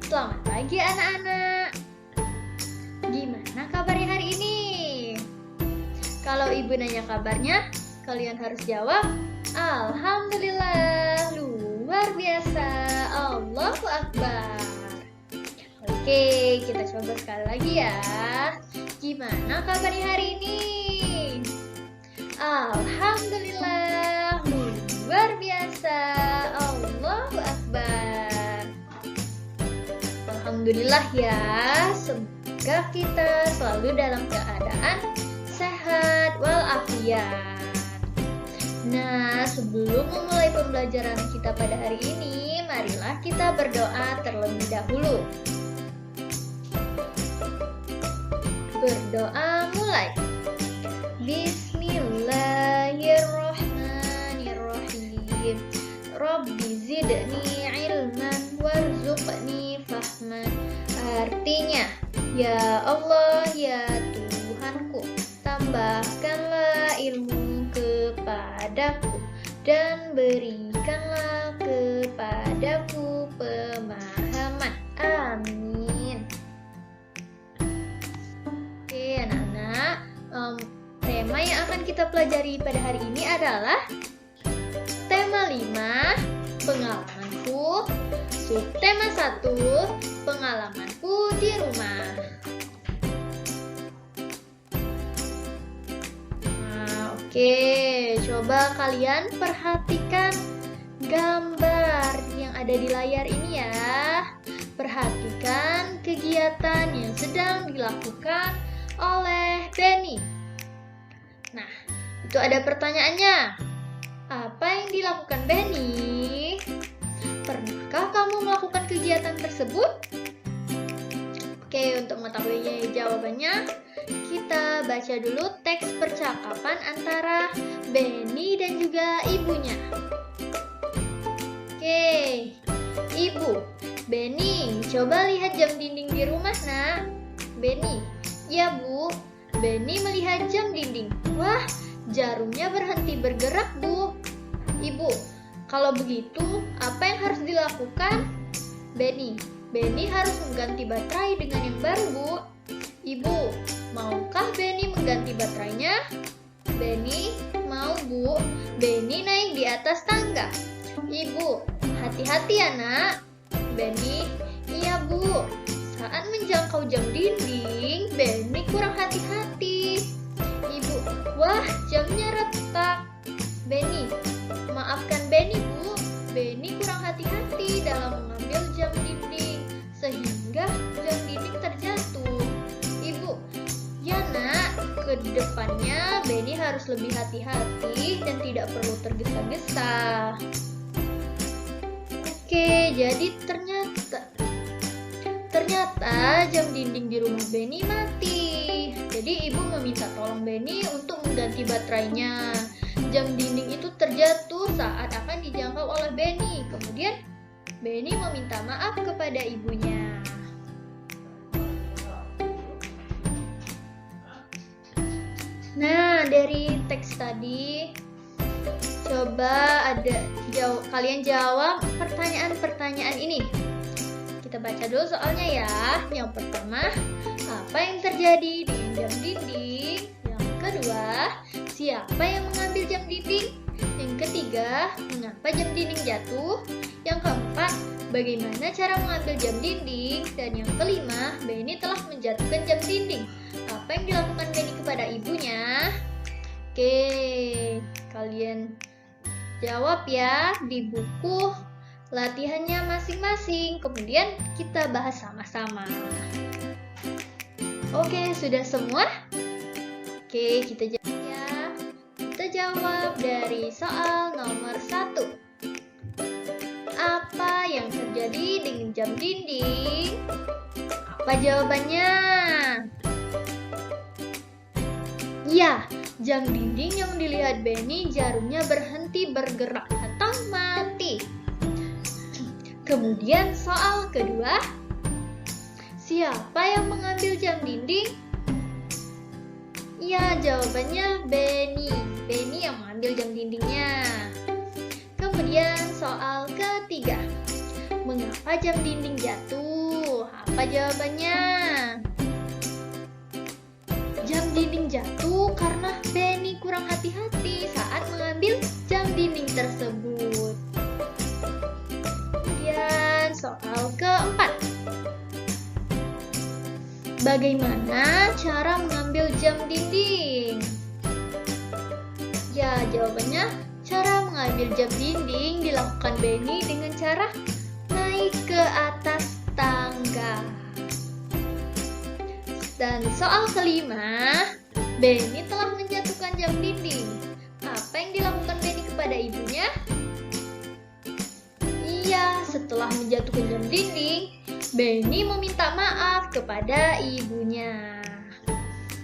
Selamat pagi anak-anak. Gimana kabarnya hari ini? Kalau ibu nanya kabarnya, kalian harus jawab Alhamdulillah, luar biasa, Allahu Akbar. Oke, kita coba sekali lagi ya. Gimana kabarnya hari ini? Alhamdulillah, luar biasa, Allahu Akbar. Alhamdulillah ya, semoga kita selalu dalam keadaan sehat walafiat. Nah, sebelum memulai pembelajaran kita pada hari ini, marilah kita berdoa terlebih dahulu. Berdoa mulai. Bismillahirrahmanirrahim. Rabbi zidni ilman warzuqni fahman. Artinya, ya Allah, ya Tuhanku, tambahkanlah ilmu kepadaku dan berikanlah kepadaku pemahaman. Amin. Oke anak-anak, tema yang akan kita pelajari pada hari ini adalah tema 5, pengalamanku. Subtema 1, pengalamanku di rumah. Nah, oke, coba kalian perhatikan gambar yang ada di layar ini ya. Perhatikan kegiatan yang sedang dilakukan oleh Benny. Nah, itu ada pertanyaannya. Apa yang dilakukan Benny? Pernahkah kamu melakukan kegiatan tersebut? Oke, untuk mengetahui jawabannya, kita baca dulu teks percakapan antara Benny dan juga ibunya. Oke, Ibu, Benny, coba lihat jam dinding di rumah, nak. Benny, ya Bu. Benny melihat jam dinding. Wah, jarumnya berhenti bergerak, Bu. Ibu, kalau begitu, apa yang harus dilakukan? Benny harus mengganti baterai dengan yang baru, Bu. Ibu, maukah Benny mengganti baterainya? Benny, mau, Bu. Benny naik di atas tangga. Ibu, hati-hati ya, nak. Benny, iya, Bu. Saat menjangkau jam dinding, Benny kurang hati-hati. Ibu, wah, jamnya retak. Benny, maafkan Benny, Bu. Benny kurang hati-hati dalam mengambil jam dinding, sehingga jam dinding terjatuh. Ibu, ya nak, ke depannya Benny harus lebih hati-hati dan tidak perlu tergesa-gesa. Oke, jadi ternyata jam dinding di rumah Benny mati. Jadi ibu meminta tolong Benny untuk mengganti baterainya. Jam dinding itu terjatuh saat akan dijangkau oleh Benny. Kemudian Benny meminta maaf kepada ibunya. Nah, dari teks tadi, coba kalian jawab pertanyaan-pertanyaan ini. Kita baca dulu soalnya ya. Yang pertama, apa yang terjadi di jam dinding? Yang kedua, siapa yang mengambil jam dinding? Yang ketiga, mengapa jam dinding jatuh? Yang keempat, bagaimana cara mengambil jam dinding? Dan yang kelima, Benny telah menjatuhkan jam dinding. Apa yang dilakukan Benny kepada ibunya? Oke, kalian jawab ya di buku latihannya masing-masing. Kemudian kita bahas sama-sama. Oke, sudah semua? Oke, kita jawab ya. Kita jawab dari soal nomor 1. Apa yang terjadi dengan jam dinding? Apa jawabannya? Ya, jam dinding yang dilihat Benny jarumnya berhenti bergerak atau mati. Kemudian soal kedua, siapa yang mengambil jam dinding? Ya, jawabannya Benny. Benny yang mengambil jam dindingnya. Kemudian soal ketiga, mengapa jam dinding jatuh? Apa jawabannya? Jam dinding jatuh karena Benny kurang hati-hati saat mengambil jam dinding tersebut. Kemudian soal keempat. Bagaimana cara mengambil jam dinding? Ya, jawabannya cara mengambil jam dinding dilakukan Benny dengan cara naik ke atas tangga. Dan soal kelima, Benny telah menjatuhkan jam dinding. Apa yang dilakukan Benny kepada ibunya? Iya, setelah menjatuhkan jam dinding, Benny meminta maaf kepada ibunya.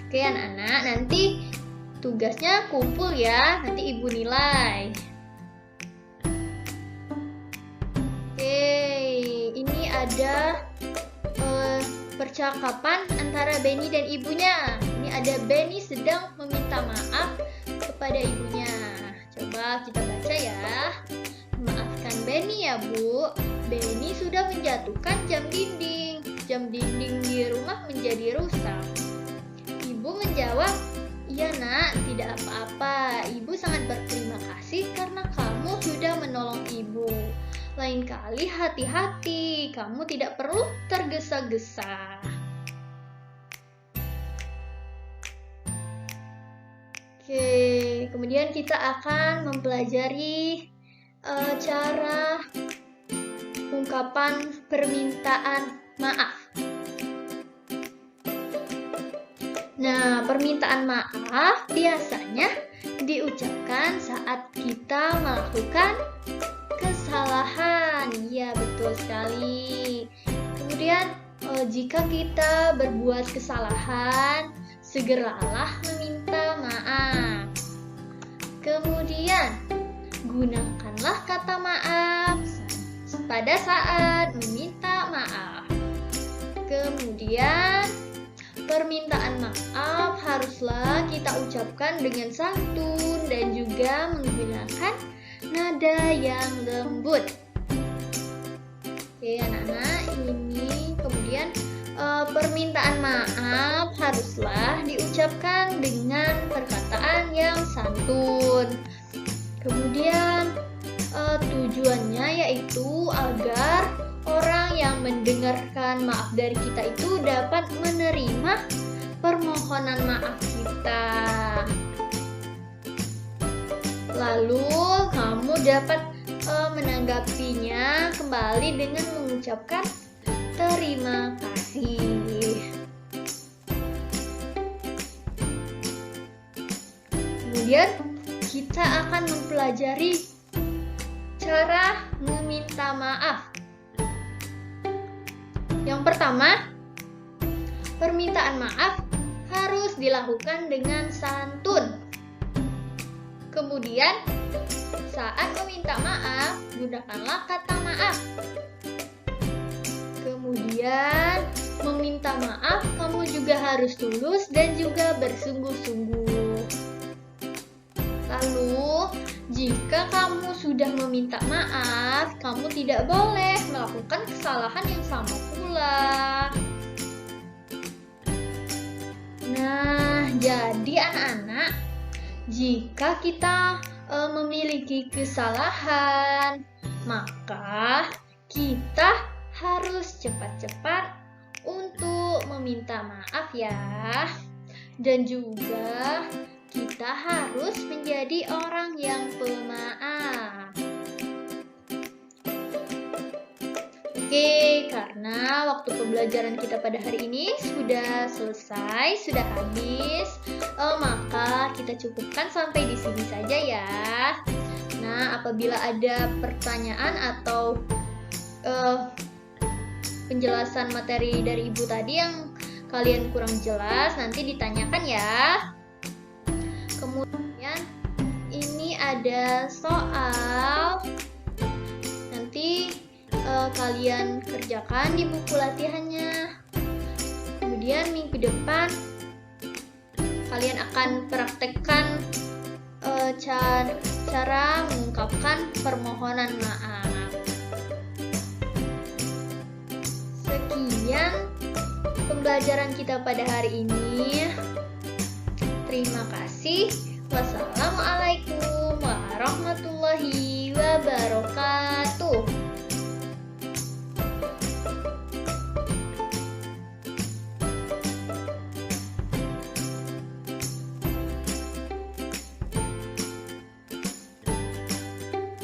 Oke anak-anak, nanti tugasnya kumpul ya, nanti ibu nilai. Oke, ini ada percakapan antara Benny dan ibunya. Ini ada Benny sedang meminta maaf kepada ibunya. Coba kita baca ya. Maafkan Benny ya Bu, Benny sudah menjatuhkan jam dinding. Jam dinding di rumah menjadi rusak. Ibu menjawab, iya nak, tidak apa-apa. Ibu sangat berterima kasih karena kamu sudah menolong ibu. Lain kali hati-hati, kamu tidak perlu tergesa-gesa. Oke, kemudian kita akan mempelajari cara ungkapan permintaan maaf. Nah, permintaan maaf biasanya diucapkan saat kita melakukan kesalahan. Ya, betul sekali. Kemudian, jika kita berbuat kesalahan, segeralah meminta maaf. Kemudian, gunakanlah kata maaf pada saat meminta maaf. Kemudian, permintaan maaf haruslah kita ucapkan dengan santun dan juga menggunakan nada yang lembut. Oke anak-anak, ini kemudian permintaan maaf haruslah diucapkan dengan perkataan yang santun. Kemudian tujuannya yaitu agar orang yang mendengarkan maaf dari kita itu dapat menerima permohonan maaf kita. Lalu kamu dapat menanggapinya kembali dengan mengucapkan terima kasih. Kemudian kita akan mempelajari cara meminta maaf. Yang pertama, permintaan maaf harus dilakukan dengan santun. Kemudian, saat meminta maaf, gunakanlah kata maaf. Kemudian, meminta maaf kamu juga harus tulus dan juga bersungguh-sungguh. Lalu, jika kamu sudah meminta maaf, kamu tidak boleh melakukan kesalahan yang sama pula. Nah, jadi anak-anak, jika kita memiliki kesalahan, maka kita harus cepat-cepat untuk meminta maaf ya. Dan juga kita harus menjadi orang yang pemaaf. Oke, karena waktu pembelajaran kita pada hari ini sudah selesai, sudah habis, maka kita cukupkan sampai di sini saja ya. Nah, apabila ada pertanyaan atau penjelasan materi dari Ibu tadi yang kalian kurang jelas, nanti ditanyakan ya. Kemudian ini ada soal, nanti kalian kerjakan di buku latihannya. Kemudian minggu depan kalian akan praktekkan cara mengungkapkan permohonan maaf. Sekian pembelajaran kita pada hari ini. Terima kasih. Wassalamualaikum warahmatullahi wabarakatuh.